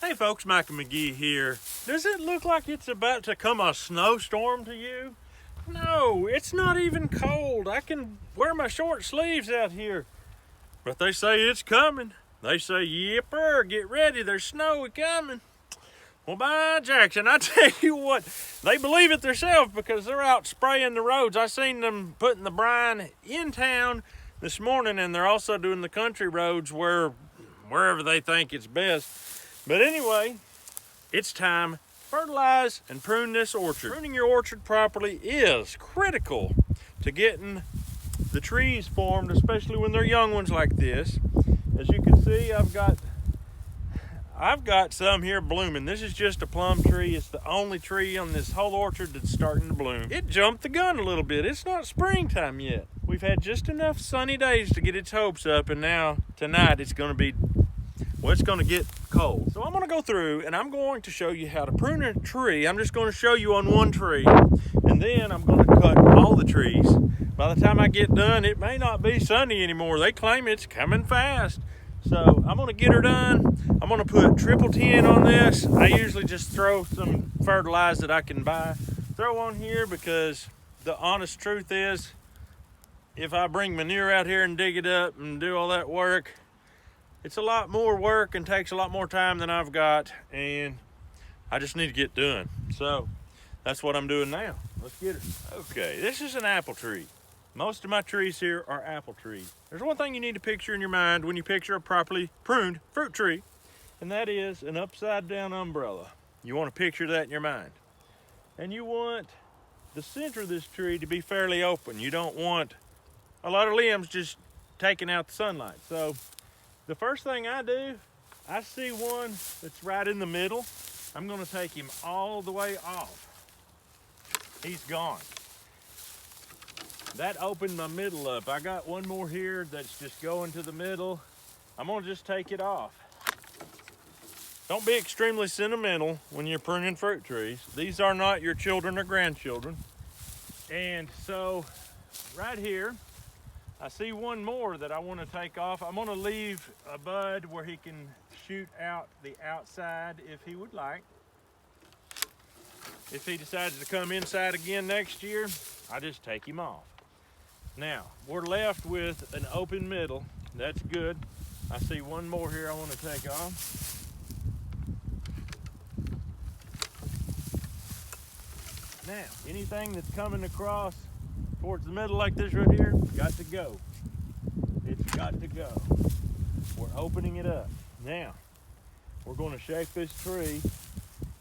Hey folks, Mike McGee here. Does it look like it's about to come a snowstorm to you? No, it's not even cold. I can wear my short sleeves out here. But they say it's coming. They say, yipper, get ready, there's snow coming. Well, by Jackson, I tell you what, they believe it themselves because they're out spraying the roads. I seen them putting the brine in town this morning, and they're also doing the country roads wherever they think it's best. But anyway, it's time to fertilize and prune this orchard. Pruning your orchard properly is critical to getting the trees formed, especially when they're young ones like this. As you can see, I've got some here blooming. This is just a plum tree. It's the only tree on this whole orchard that's starting to bloom. It jumped the gun a little bit. It's not springtime yet. We've had just enough sunny days to get its hopes up, and now tonight it's going to be, well, it's going to get cold. So I'm going to go through and I'm going to show you how to prune a tree. I'm just going to show you on one tree, and then I'm going to cut all the trees. By the time I get done, it may not be sunny anymore. They claim it's coming fast. So I'm going to get her done. I'm going to put triple 10 on this. I usually just throw some fertilizer that I can buy. Throw on here because the honest truth is, if I bring manure out here and dig it up and do all that work, it's a lot more work and takes a lot more time than I've got, and I just need to get done. So that's what I'm doing now. Let's get it. Okay, this is an apple tree. Most of my trees here are apple trees. There's one thing you need to picture in your mind when you picture a properly pruned fruit tree, and that is an upside down umbrella. You want to picture that in your mind. And you want the center of this tree to be fairly open. You don't want a lot of limbs just taking out the sunlight. So the first thing I do, I see one that's right in the middle. I'm going to take him all the way off. He's gone. That opened my middle up. I got one more here that's just going to the middle. I'm going to just take it off. Don't be extremely sentimental when you're pruning fruit trees. These are not your children or grandchildren. And so right here, I see one more that I want to take off. I'm going to leave a bud where he can shoot out the outside if he would like. If he decides to come inside again next year, I just take him off. Now, we're left with an open middle. That's good. I see one more here I want to take off. Now, anything that's coming across towards the middle like this right here, got to go. It's got to go. We're opening it up. Now, we're going to shape this tree,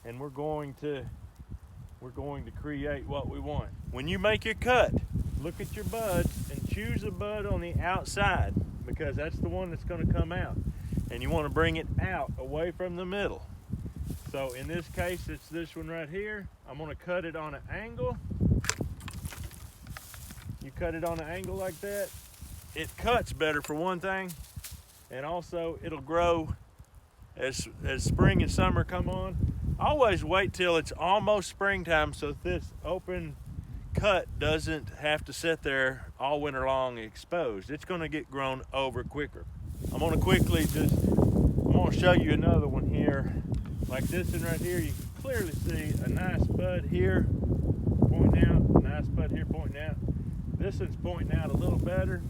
and we're going to create what we want. When you make your cut, look at your buds and choose a bud on the outside, because that's the one that's going to come out. And you want to bring it out away from the middle. So in this case, it's this one right here. I'm going to cut it on an angle. You cut it on an angle like that, it cuts better for one thing, and also it'll grow as spring and summer come on. Always wait till it's almost springtime so this open cut doesn't have to sit there all winter long exposed. It's going to get grown over quicker. I'm going to show you another one here. Like this one right here, you can clearly see a nice bud here pointing out, a nice bud here pointing out. This one's pointing out a little better,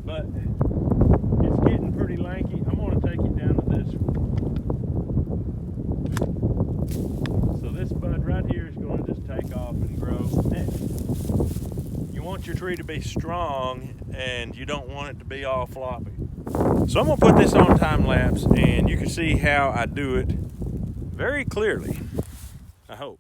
but it's getting pretty lanky. I'm going to take it down to this one. So this bud right here is going to just take off and grow next. You want your tree to be strong, and you don't want it to be all floppy. So I'm going to put this on time lapse, and you can see how I do it very clearly, I hope.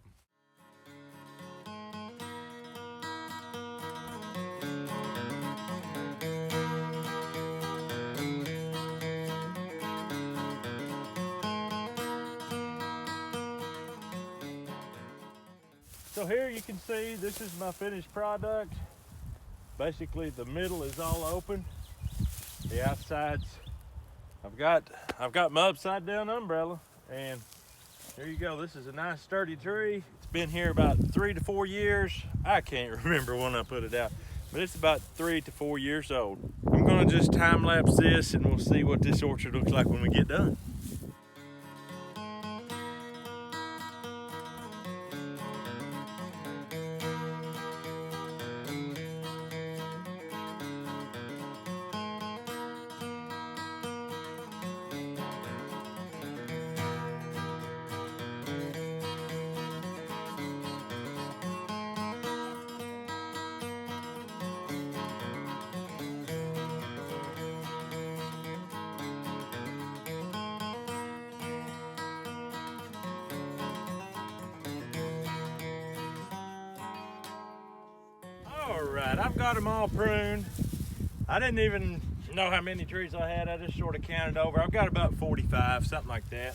So here you can see this is my finished product. Basically the middle is all open. The outsides, I've got my upside down umbrella, and there you go. This is a nice sturdy tree. It's been here about 3 to 4 years. I can't remember when I put it out, but it's about 3 to 4 years old. I'm gonna just time lapse this and we'll see what this orchard looks like when we get done. Alright, I've got them all pruned. I didn't even know how many trees I had. I just sort of counted over. I've got about 45, something like that.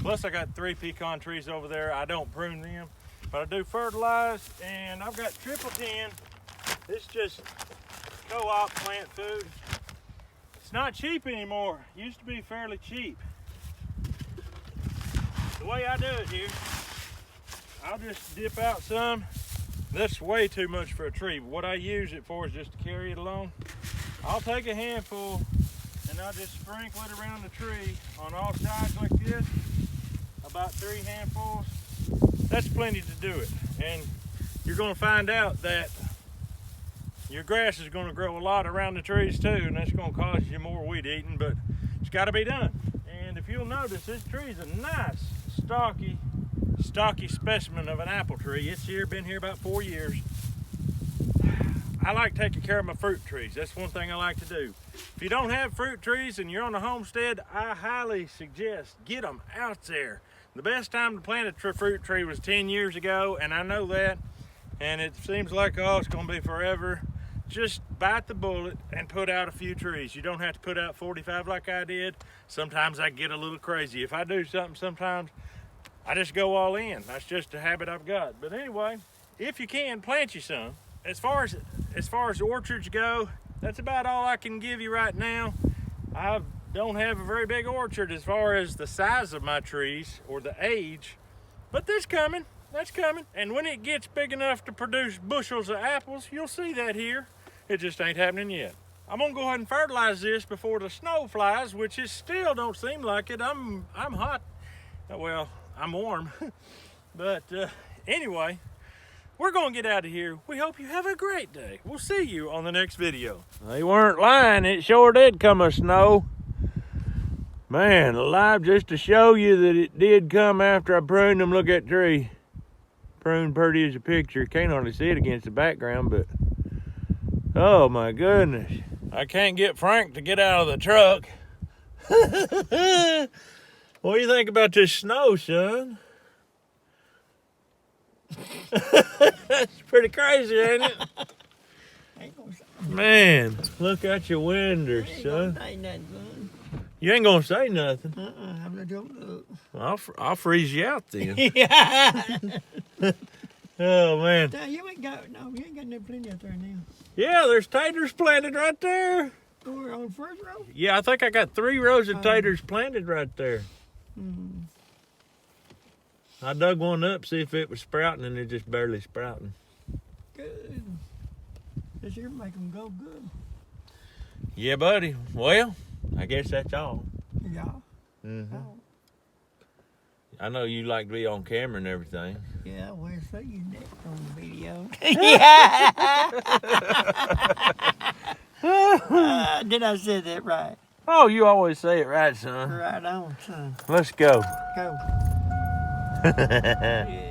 Plus I got 3 pecan trees over there. I don't prune them, but I do fertilize, and I've got triple 10. This is just co-op plant food. It's not cheap anymore. It used to be fairly cheap. The way I do it here, I'll just dip out some. That's way too much for a tree. What I use it for is just to carry it along. I'll take a handful and I'll just sprinkle it around the tree on all sides like this. About 3 handfuls. That's plenty to do it. And you're going to find out that your grass is going to grow a lot around the trees too, and that's going to cause you more weed eating, but it's got to be done. And if you'll notice, this tree is a nice, stocky specimen of an apple tree. It's been here about 4 years. I like taking care of my fruit trees. That's one thing I like to do. If you don't have fruit trees and you're on a homestead, I highly suggest get them out there. The best time to plant a fruit tree was 10 years ago, and I know that, and it seems like, oh, it's going to be forever. Just bite the bullet and put out a few trees. You don't have to put out 45 like I did. Sometimes I get a little crazy. If I do something, sometimes I just go all in. That's just a habit I've got. But anyway, if you can, plant you some. As far as orchards go, that's about all I can give you right now. I don't have a very big orchard as far as the size of my trees or the age, but that's coming. That's coming. And when it gets big enough to produce bushels of apples, you'll see that here. It just ain't happening yet. I'm gonna go ahead and fertilize this before the snow flies, which is still don't seem like it. I'm hot. Well, I'm warm. But anyway, we're gonna get out of here. We hope you have a great day. We'll see you on the next video. They weren't lying. It sure did come a snow. Man, alive, just to show you that it did come after I pruned them. Look at that tree. Prune pretty as a picture. Can't hardly see it against the background, but oh my goodness. I can't get Frank to get out of the truck. What do you think about this snow, son? That's pretty crazy, ain't it? Man, look out your window, son. You ain't gonna say nothing. I don't look. I'll freeze you out then. Yeah. Oh man. You ain't got no plenty out there now. Yeah, there's taters planted right there. Oh, we're on the first row? Yeah, I think I got 3 rows of taters planted right there. I dug one up, see if it was sprouting, and it's just barely sprouting. Good. This year make them go good. Yeah, buddy. Well, I guess that's all. Yeah. Mm-hmm. Oh. I know you like to be on camera and everything. Yeah, we'll see you next on the video. Did I say that right? Oh, you always say it right, son. Right on, son. Let's go. Go. Yeah.